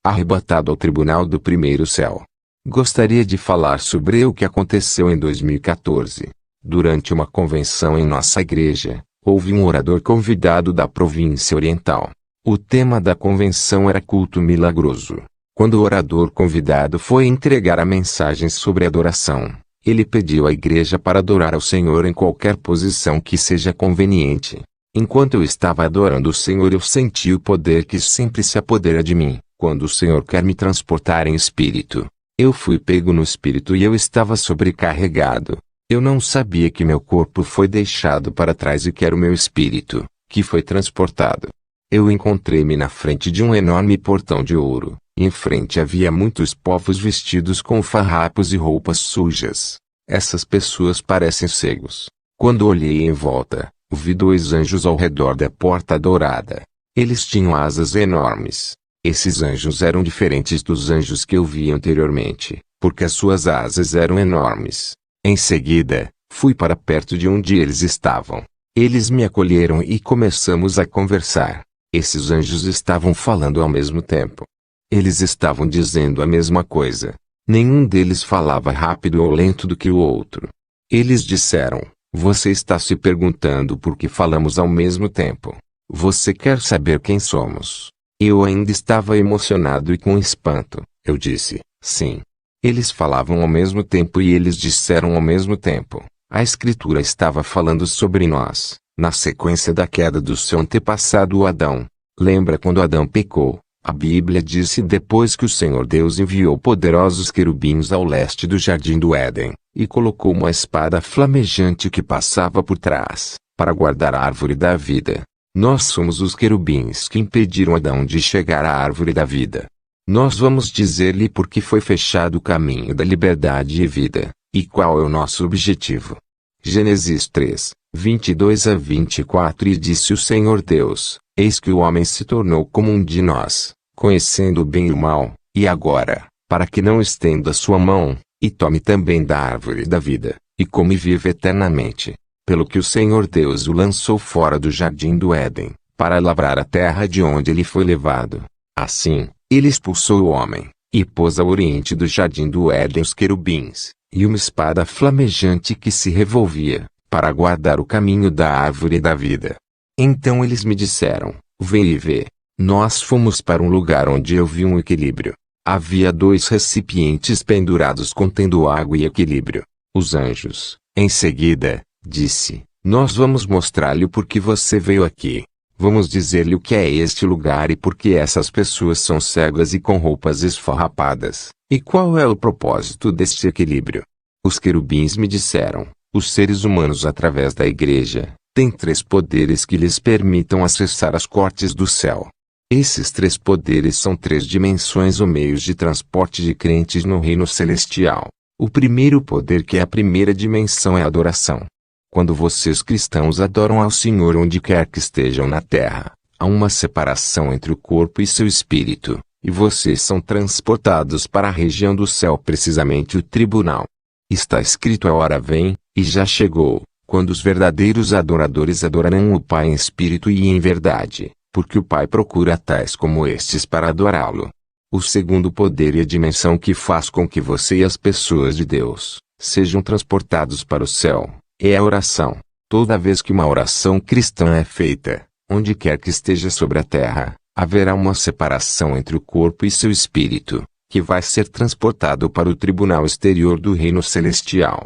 arrebatado ao tribunal do primeiro céu. Gostaria de falar sobre o que aconteceu em 2014. Durante uma convenção em nossa igreja, houve um orador convidado da província oriental. O tema da convenção era culto milagroso. Quando o orador convidado foi entregar a mensagem sobre adoração, ele pediu à igreja para adorar ao Senhor em qualquer posição que seja conveniente. Enquanto eu estava adorando o Senhor, eu senti o poder que sempre se apodera de mim, quando o Senhor quer me transportar em espírito. Eu fui pego no espírito e eu estava sobrecarregado. Eu não sabia que meu corpo foi deixado para trás e que era o meu espírito, que foi transportado. Eu encontrei-me na frente de um enorme portão de ouro. Em frente havia muitos povos vestidos com farrapos e roupas sujas. Essas pessoas parecem cegos. Quando olhei em volta, vi 2 anjos ao redor da porta dourada. Eles tinham asas enormes. Esses anjos eram diferentes dos anjos que eu vi anteriormente, porque as suas asas eram enormes. Em seguida, fui para perto de onde eles estavam. Eles me acolheram e começamos a conversar. Esses anjos estavam falando ao mesmo tempo. Eles estavam dizendo a mesma coisa. Nenhum deles falava rápido ou lento do que o outro. Eles disseram: "Você está se perguntando por que falamos ao mesmo tempo. Você quer saber quem somos?" Eu ainda estava emocionado e com espanto. Eu disse: "Sim." Eles falavam ao mesmo tempo e eles disseram ao mesmo tempo: "A Escritura estava falando sobre nós, na sequência da queda do seu antepassado Adão. Lembra quando Adão pecou? A Bíblia disse depois que o Senhor Deus enviou poderosos querubins ao leste do jardim do Éden, e colocou uma espada flamejante que passava por trás, para guardar a árvore da vida. Nós somos os querubins que impediram Adão de chegar à árvore da vida. Nós vamos dizer-lhe por que foi fechado o caminho da liberdade e vida, e qual é o nosso objetivo." Gênesis 3, 22 a 24. E disse o Senhor Deus: "Eis que o homem se tornou como um de nós, conhecendo o bem e o mal, e agora, para que não estenda sua mão, e tome também da árvore da vida, e come e viva eternamente. Pelo que o Senhor Deus o lançou fora do jardim do Éden, para lavrar a terra de onde ele foi levado. Assim, ele expulsou o homem, e pôs ao oriente do jardim do Éden os querubins, e uma espada flamejante que se revolvia, para guardar o caminho da árvore da vida. Então eles me disseram: "Vem e vê." Nós fomos para um lugar onde eu vi um equilíbrio. Havia 2 recipientes pendurados contendo água e equilíbrio. Os anjos, em seguida, disse: "Nós vamos mostrar-lhe por que você veio aqui. Vamos dizer-lhe o que é este lugar e por que essas pessoas são cegas e com roupas esfarrapadas, e qual é o propósito deste equilíbrio." Os querubins me disseram: "Os seres humanos através da igreja, têm 3 poderes que lhes permitam acessar as cortes do céu. Esses 3 poderes são 3 dimensões ou meios de transporte de crentes no reino celestial. O primeiro poder, que é a primeira dimensão, é a adoração. Quando vocês cristãos adoram ao Senhor onde quer que estejam na terra, há uma separação entre o corpo e seu espírito, e vocês são transportados para a região do céu, precisamente o tribunal. Está escrito: "A hora vem, e já chegou, quando os verdadeiros adoradores adorarão o Pai em espírito e em verdade, porque o Pai procura tais como estes para adorá-lo." O segundo poder e a dimensão que faz com que você e as pessoas de Deus sejam transportados para o céu é a oração. Toda vez que uma oração cristã é feita, onde quer que esteja sobre a terra, haverá uma separação entre o corpo e seu espírito, que vai ser transportado para o tribunal exterior do reino celestial.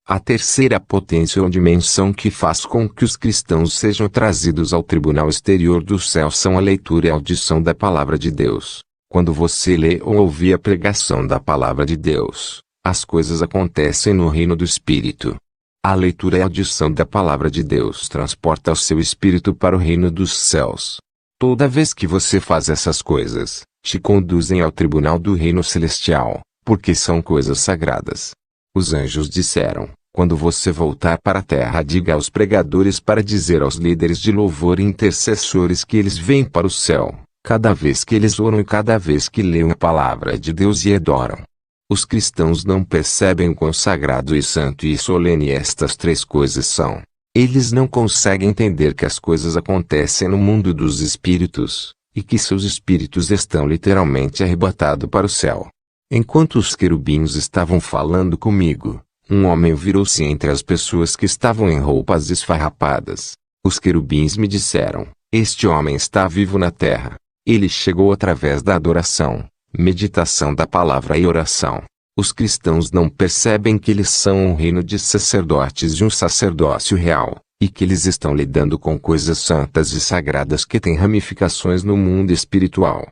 A terceira potência ou dimensão que faz com que os cristãos sejam trazidos ao tribunal exterior do céu são a leitura e a audição da palavra de Deus. Quando você lê ou ouve a pregação da palavra de Deus, as coisas acontecem no reino do espírito. A leitura e a audição da palavra de Deus transporta o seu espírito para o reino dos céus. Toda vez que você faz essas coisas, te conduzem ao tribunal do reino celestial, porque são coisas sagradas. Os anjos disseram: "Quando você voltar para a terra, diga aos pregadores para dizer aos líderes de louvor e intercessores que eles vêm para o céu, cada vez que eles oram e cada vez que leem a palavra de Deus e adoram." Os cristãos não percebem o quão sagrado e santo e solene estas 3 coisas são. Eles não conseguem entender que as coisas acontecem no mundo dos espíritos, e que seus espíritos estão literalmente arrebatados para o céu. Enquanto os querubins estavam falando comigo, um homem virou-se entre as pessoas que estavam em roupas esfarrapadas. Os querubins me disseram: este homem está vivo na terra. Ele chegou através da adoração, meditação da palavra e oração. Os cristãos não percebem que eles são um reino de sacerdotes de um sacerdócio real, e que eles estão lidando com coisas santas e sagradas que têm ramificações no mundo espiritual.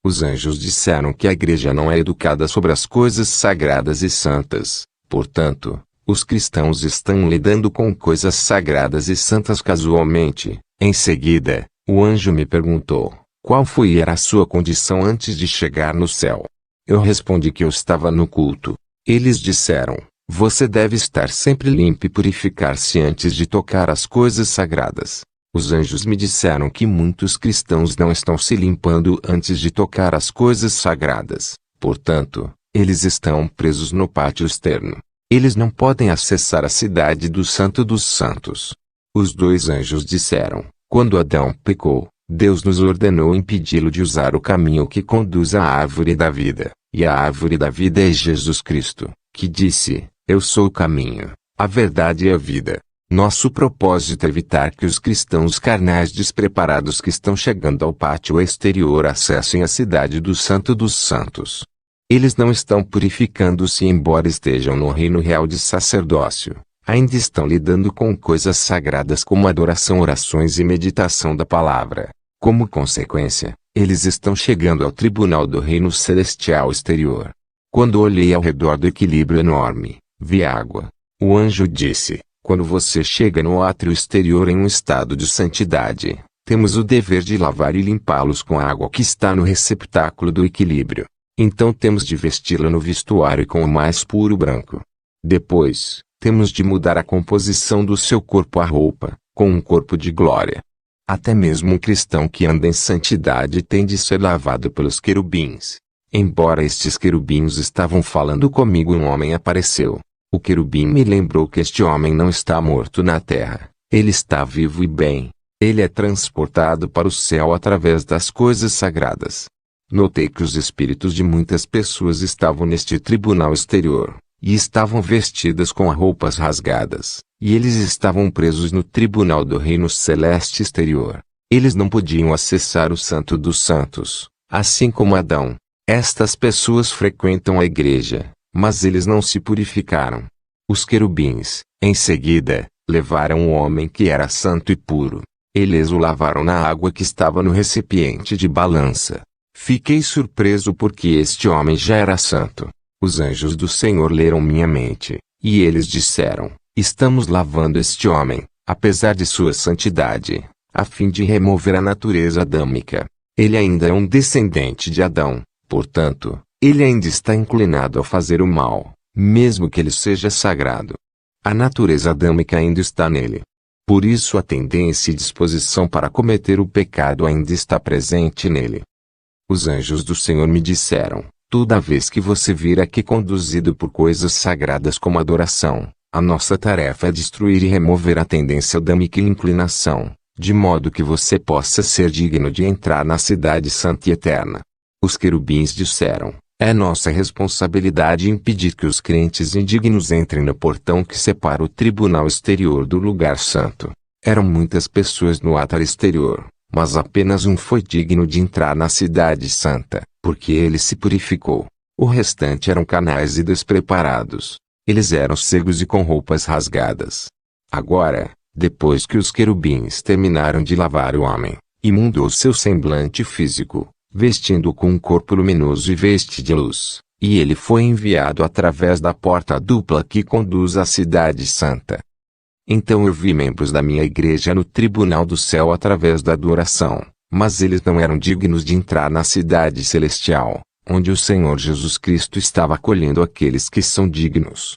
Os anjos disseram que a igreja não é educada sobre as coisas sagradas e santas, portanto, os cristãos estão lidando com coisas sagradas e santas casualmente. Em seguida, o anjo me perguntou: qual foi e era a sua condição antes de chegar no céu? Eu respondi que eu estava no culto. Eles disseram: você deve estar sempre limpo e purificar-se antes de tocar as coisas sagradas. Os anjos me disseram que muitos cristãos não estão se limpando antes de tocar as coisas sagradas. Portanto, eles estão presos no pátio externo. Eles não podem acessar a cidade do Santo dos Santos. Os dois anjos disseram: quando Adão pecou, Deus nos ordenou impedi-lo de usar o caminho que conduz à árvore da vida, e a árvore da vida é Jesus Cristo, que disse: eu sou o caminho, a verdade e a vida. Nosso propósito é evitar que os cristãos carnais despreparados que estão chegando ao pátio exterior acessem a cidade do Santo dos Santos. Eles não estão purificando-se embora estejam no reino real de sacerdócio. Ainda estão lidando com coisas sagradas como adoração, orações e meditação da palavra. Como consequência, eles estão chegando ao tribunal do reino celestial exterior. Quando olhei ao redor do equilíbrio enorme, vi água. O anjo disse: quando você chega no átrio exterior em um estado de santidade, temos o dever de lavar e limpá-los com a água que está no receptáculo do equilíbrio. Então temos de vesti-la no vestuário com o mais puro branco. Depois, temos de mudar a composição do seu corpo à roupa, com um corpo de glória. Até mesmo um cristão que anda em santidade tem de ser lavado pelos querubins. Embora estes querubins estavam falando comigo, um homem apareceu. O querubim me lembrou que este homem não está morto na terra. Ele está vivo e bem. Ele é transportado para o céu através das coisas sagradas. Notei que os espíritos de muitas pessoas estavam neste tribunal exterior, e estavam vestidas com roupas rasgadas, e eles estavam presos no tribunal do reino celeste exterior. Eles não podiam acessar o Santo dos Santos, assim como Adão. Estas pessoas frequentam a igreja, mas eles não se purificaram. Os querubins, em seguida, levaram um homem que era santo e puro. Eles o lavaram na água que estava no recipiente de balança. Fiquei surpreso porque este homem já era santo. Os anjos do Senhor leram minha mente, e eles disseram: estamos lavando este homem, apesar de sua santidade, a fim de remover a natureza adâmica. Ele ainda é um descendente de Adão, portanto, ele ainda está inclinado a fazer o mal, mesmo que ele seja sagrado. A natureza adâmica ainda está nele. Por isso a tendência e disposição para cometer o pecado ainda está presente nele. Os anjos do Senhor me disseram: toda vez que você vir aqui conduzido por coisas sagradas como adoração, a nossa tarefa é destruir e remover a tendência adâmica e inclinação, de modo que você possa ser digno de entrar na cidade santa e eterna. Os querubins disseram: é nossa responsabilidade impedir que os crentes indignos entrem no portão que separa o tribunal exterior do lugar santo. Eram muitas pessoas no átrio exterior, mas apenas um foi digno de entrar na cidade santa, porque ele se purificou. O restante eram canais e despreparados. Eles eram cegos e com roupas rasgadas. Agora, depois que os querubins terminaram de lavar o homem, e mudou seu semblante físico, vestindo-o com um corpo luminoso e veste de luz, e ele foi enviado através da porta dupla que conduz à cidade santa. Então eu vi membros da minha igreja no tribunal do céu através da adoração, mas eles não eram dignos de entrar na cidade celestial, onde o Senhor Jesus Cristo estava acolhendo aqueles que são dignos.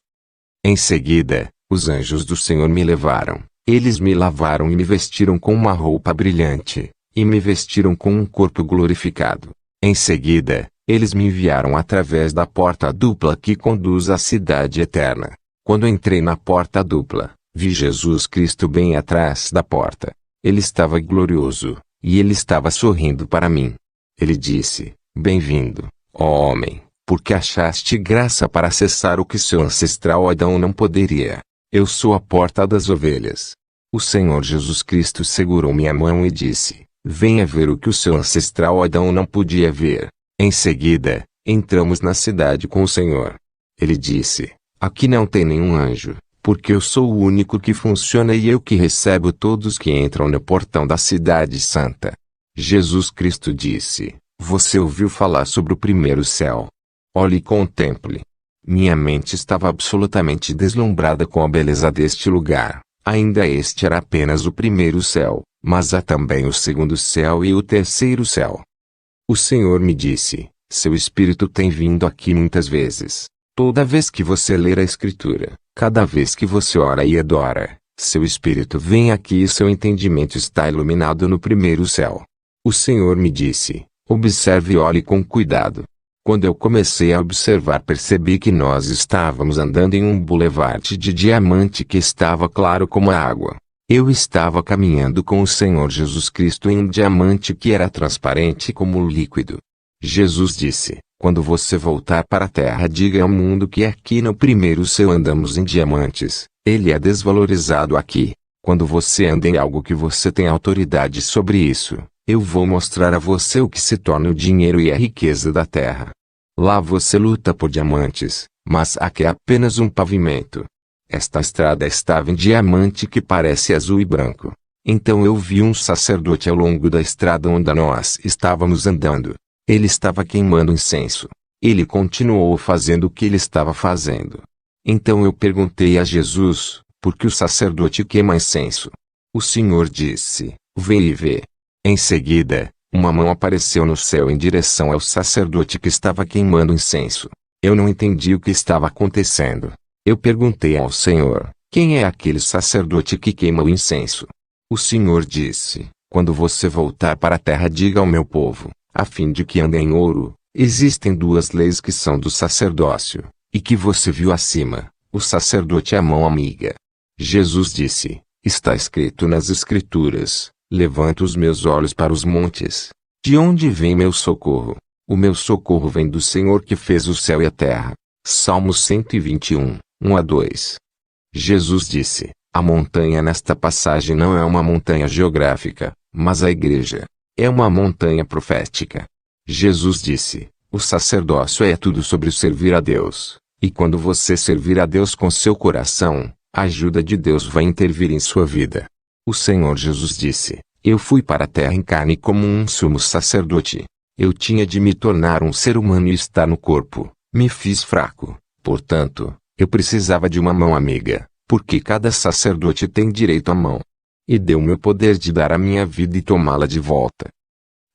Em seguida, os anjos do Senhor me levaram. Eles me lavaram e me vestiram com uma roupa brilhante, e me vestiram com um corpo glorificado. Em seguida, eles me enviaram através da porta dupla que conduz à cidade eterna. Quando entrei na porta dupla, vi Jesus Cristo bem atrás da porta. Ele estava glorioso, e ele estava sorrindo para mim. Ele disse: Bem-vindo, ó homem, porque achaste graça para acessar o que seu ancestral Adão não poderia. Eu sou a porta das ovelhas. O Senhor Jesus Cristo segurou minha mão e disse: Venha ver o que o seu ancestral Adão não podia ver. Em seguida, entramos na cidade com o Senhor. Ele disse: Aqui não tem nenhum anjo, porque eu sou o único que funciona e eu que recebo todos que entram no portão da cidade santa. Jesus Cristo disse: Você ouviu falar sobre o primeiro céu? Olhe e contemple. Minha mente estava absolutamente deslumbrada com a beleza deste lugar. Ainda este era apenas o primeiro céu, mas há também o segundo céu e o terceiro céu. O Senhor me disse: Seu espírito tem vindo aqui muitas vezes. Toda vez que você ler a Escritura, cada vez que você ora e adora, seu espírito vem aqui e seu entendimento está iluminado no primeiro céu. O Senhor me disse: Observe e olhe com cuidado. Quando eu comecei a observar, percebi que nós estávamos andando em um boulevard de diamante que estava claro como a água. Eu estava caminhando com o Senhor Jesus Cristo em um diamante que era transparente como líquido. Jesus disse: Quando você voltar para a terra, diga ao mundo que aqui no primeiro céu andamos em diamantes. Ele é desvalorizado aqui. Quando você anda em algo que você tem autoridade sobre isso, eu vou mostrar a você o que se torna o dinheiro e a riqueza da terra. Lá você luta por diamantes, mas aqui é apenas um pavimento. Esta estrada estava em diamante que parece azul e branco. Então eu vi um sacerdote ao longo da estrada onde nós estávamos andando. Ele estava queimando incenso. Ele continuou fazendo o que ele estava fazendo. Então eu perguntei a Jesus: por que o sacerdote queima incenso? O Senhor disse: Vem e vê. Em seguida, uma mão apareceu no céu em direção ao sacerdote que estava queimando incenso. Eu não entendi o que estava acontecendo. Eu perguntei ao Senhor: quem é aquele sacerdote que queima o incenso? O Senhor disse: quando você voltar para a terra, diga ao meu povo, a fim de que andem em ouro. Existem duas leis que são do sacerdócio, e que você viu acima, o sacerdote e a mão amiga. Jesus disse: está escrito nas Escrituras: levanto os meus olhos para os montes. De onde vem meu socorro? O meu socorro vem do Senhor que fez o céu e a terra. Salmos 121, 1-2. Jesus disse: a montanha nesta passagem não é uma montanha geográfica, mas a igreja. É uma montanha profética. Jesus disse: o sacerdócio é tudo sobre o servir a Deus, e quando você servir a Deus com seu coração, a ajuda de Deus vai intervir em sua vida. O Senhor Jesus disse: eu fui para a terra em carne como um sumo sacerdote. Eu tinha de me tornar um ser humano e estar no corpo. Me fiz fraco, portanto, eu precisava de uma mão amiga, porque cada sacerdote tem direito à mão. E deu-me o poder de dar a minha vida e tomá-la de volta.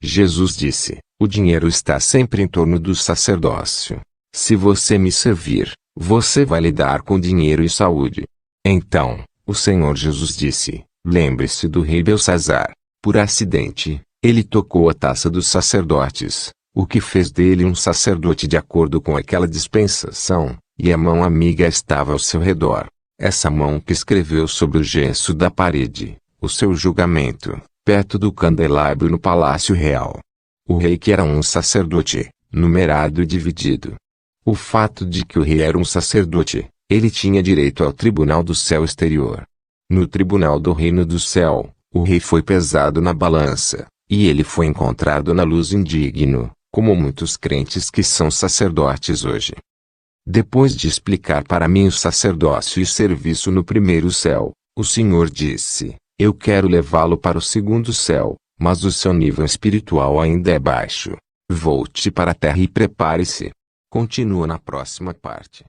Jesus disse: o dinheiro está sempre em torno do sacerdócio. Se você me servir, você vai lidar com dinheiro e saúde. Então, o Senhor Jesus disse: lembre-se do rei Belsazar. Por acidente, ele tocou a taça dos sacerdotes, o que fez dele um sacerdote de acordo com aquela dispensação, e a mão amiga estava ao seu redor. Essa mão que escreveu sobre o gesso da parede, o seu julgamento, perto do candelabro no palácio real. O rei que era um sacerdote, numerado e dividido. O fato de que o rei era um sacerdote, ele tinha direito ao tribunal do céu exterior. No tribunal do reino do céu, o rei foi pesado na balança, e ele foi encontrado na luz indigno, como muitos crentes que são sacerdotes hoje. Depois de explicar para mim o sacerdócio e serviço no primeiro céu, o Senhor disse: eu quero levá-lo para o segundo céu, mas o seu nível espiritual ainda é baixo. Volte para a terra e prepare-se. Continua na próxima parte.